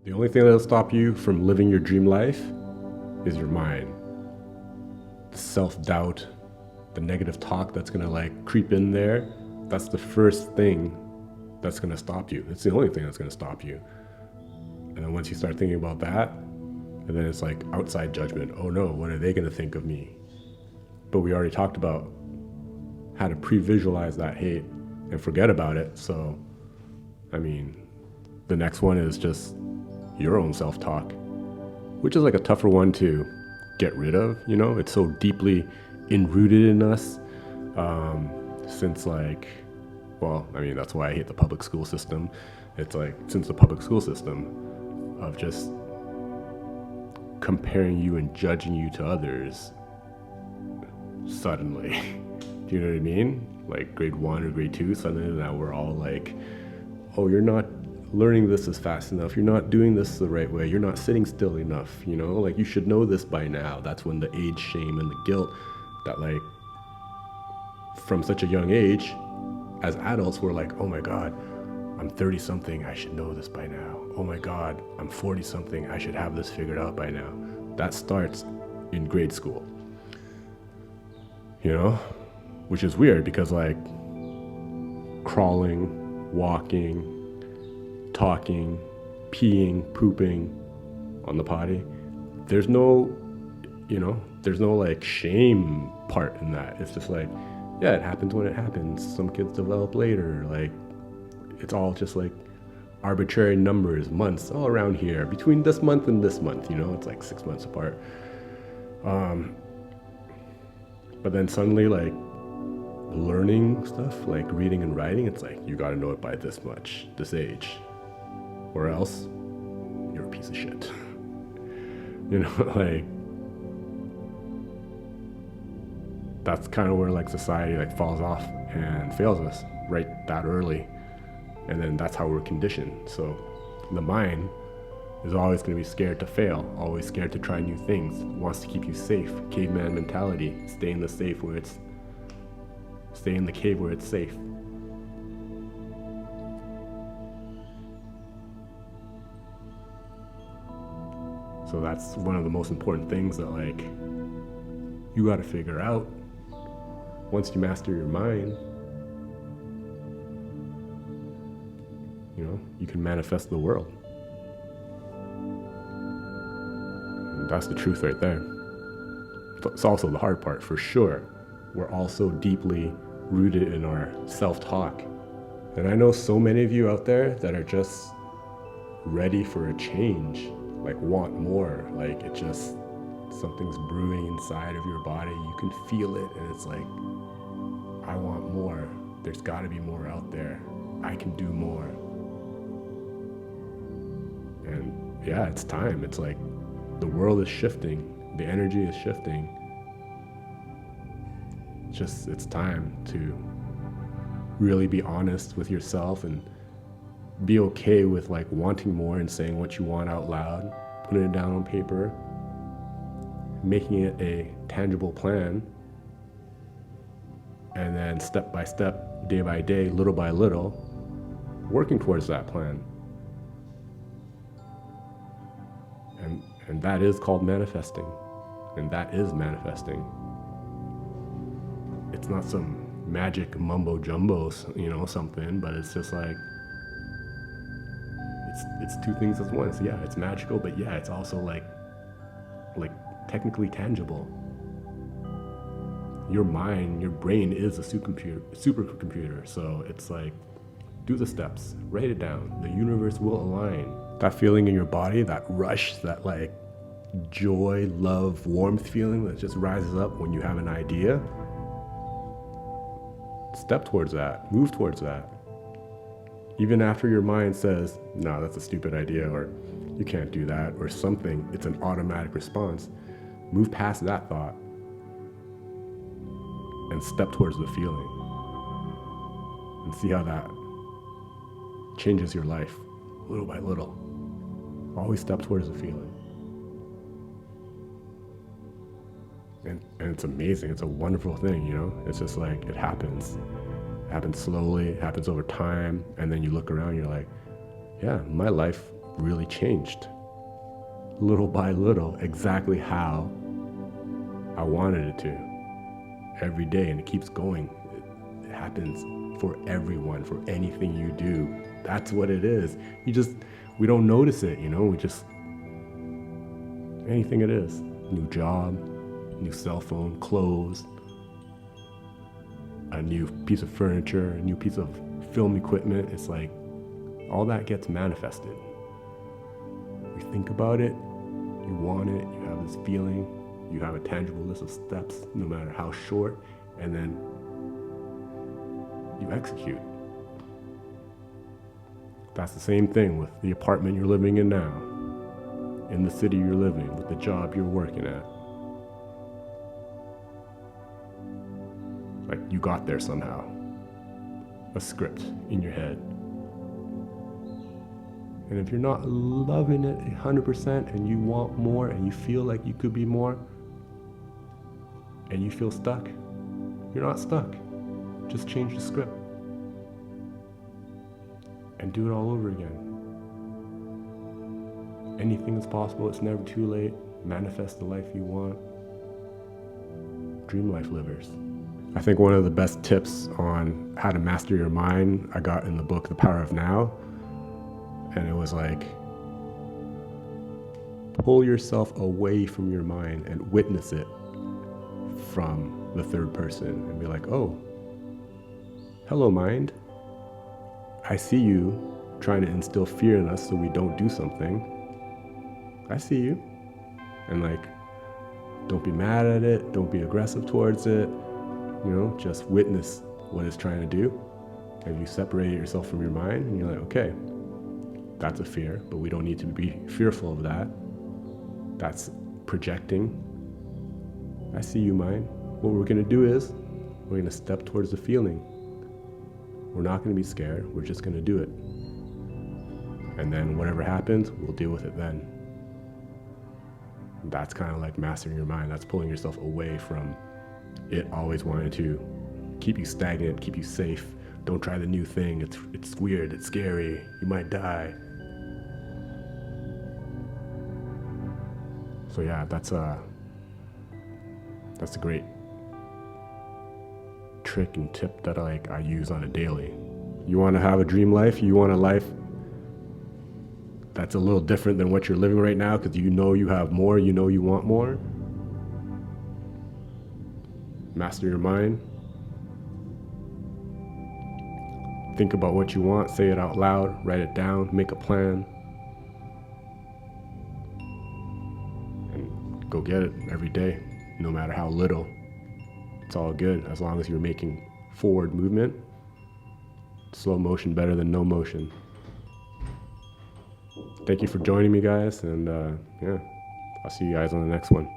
The only thing that'll stop you from living your dream life is your mind. The self-doubt, the negative talk that's gonna creep in there, that's the first thing that's gonna stop you. It's the only thing that's gonna stop you. And then once you start thinking about that, and then it's like outside judgment. Oh no, what are they gonna think of me? But we already talked about how to pre-visualize that hate and forget about it. So, the next one is just your own self-talk, which is a tougher one to get rid of. It's so deeply enrooted in us since that's why I hate the public school system. It's since the public school system of just comparing you and judging you to others suddenly. Do you know what I mean? Grade 1 or grade 2, suddenly now we're all oh, you're not learning this as fast enough, you're not doing this the right way, you're not sitting still enough, you should know this by now. That's when the age shame and the guilt that from such a young age, as adults, we're oh my God, I'm 30 something, I should know this by now. Oh my God, I'm 40 something, I should have this figured out by now. That starts in grade school. Which is weird because crawling, walking, talking, peeing, pooping on the potty, there's no shame part in that. It's just yeah, it happens when it happens. Some kids develop later. It's all just arbitrary numbers, months, all around here, between this month and this month, it's 6 months apart. But then suddenly learning stuff, reading and writing, it's you gotta know it by this age, or else you're a piece of shit. That's kind of where society falls off and fails us right that early. And then that's how we're conditioned. So the mind is always going to be scared to fail, always scared to try new things, wants to keep you safe. Caveman mentality, stay in the cave where it's safe. So that's one of the most important things that you got to figure out. Once you master your mind, you can manifest the world. And that's the truth right there. It's also the hard part, for sure. We're all so deeply rooted in our self-talk. And I know so many of you out there that are just ready for a change, want more. It just, something's brewing inside of your body. You can feel it, and it's I want more. There's got to be more out there. I can do more. And yeah, it's time. It's the world is shifting. The energy is shifting. It's time to really be honest with yourself and be okay with wanting more and saying what you want out loud, putting it down on paper, making it a tangible plan, and then step by step, day by day, little by little, working towards that plan. And that is called manifesting. And that is manifesting. It's not some magic mumbo jumbo, something, but it's just it's two things at once. Yeah, it's magical, but yeah, it's also technically tangible. Your mind, your brain is a supercomputer. So it's do the steps, write it down. The universe will align. That feeling in your body, that rush, that joy, love, warmth feeling that just rises up when you have an idea. Step towards that, move towards that. Even after your mind says, no, that's a stupid idea, or you can't do that, or something, it's an automatic response. Move past that thought and step towards the feeling and see how that changes your life little by little. Always step towards the feeling. And it's amazing. It's a wonderful thing, It's just it happens. It happens slowly, it happens over time, and then you look around, you're yeah, my life really changed, little by little, exactly how I wanted it to, every day. And it keeps going. It happens for everyone, for anything you do. That's what it is. We don't notice it, anything it is. New job, new cell phone, clothes, a new piece of furniture, a new piece of film equipment. It's like all that gets manifested. You think about it, you want it, you have this feeling, you have a tangible list of steps, no matter how short, and then you execute. That's the same thing with the apartment you're living in now, in the city you're living, with the job you're working at. Like, you got there somehow. A script in your head. And if you're not loving it 100% and you want more and you feel like you could be more and you feel stuck, you're not stuck. Just change the script and do it all over again. Anything is possible. It's never too late. Manifest the life you want. Dream life livers. I think one of the best tips on how to master your mind I got in the book, The Power of Now. And it was like, pull yourself away from your mind and witness it from the third person and be like, oh, hello, mind. I see you trying to instill fear in us so we don't do something. I see you. And like, don't be mad at it. Don't be aggressive towards it. Just witness what it's trying to do. And you separate yourself from your mind and you're like, okay, that's a fear, but we don't need to be fearful of that. That's projecting. I see you, mind. What we're going to do is we're going to step towards the feeling. We're not going to be scared. We're just going to do it. And then whatever happens, we'll deal with it then. That's kind of like mastering your mind. That's pulling yourself away from it always wanting to keep you stagnant, keep you safe. Don't try the new thing. It's weird. It's scary. You might die. So yeah, that's a great trick and tip that I use on a daily. You want to have a dream life? You want a life that's a little different than what you're living right now because you have more, you want more? Master your mind. Think about what you want, say it out loud, write it down, make a plan, and go get it every day, no matter how little. It's all good as long as you're making forward movement. Slow motion better than no motion. Thank you for joining me, guys, and I'll see you guys on the next one.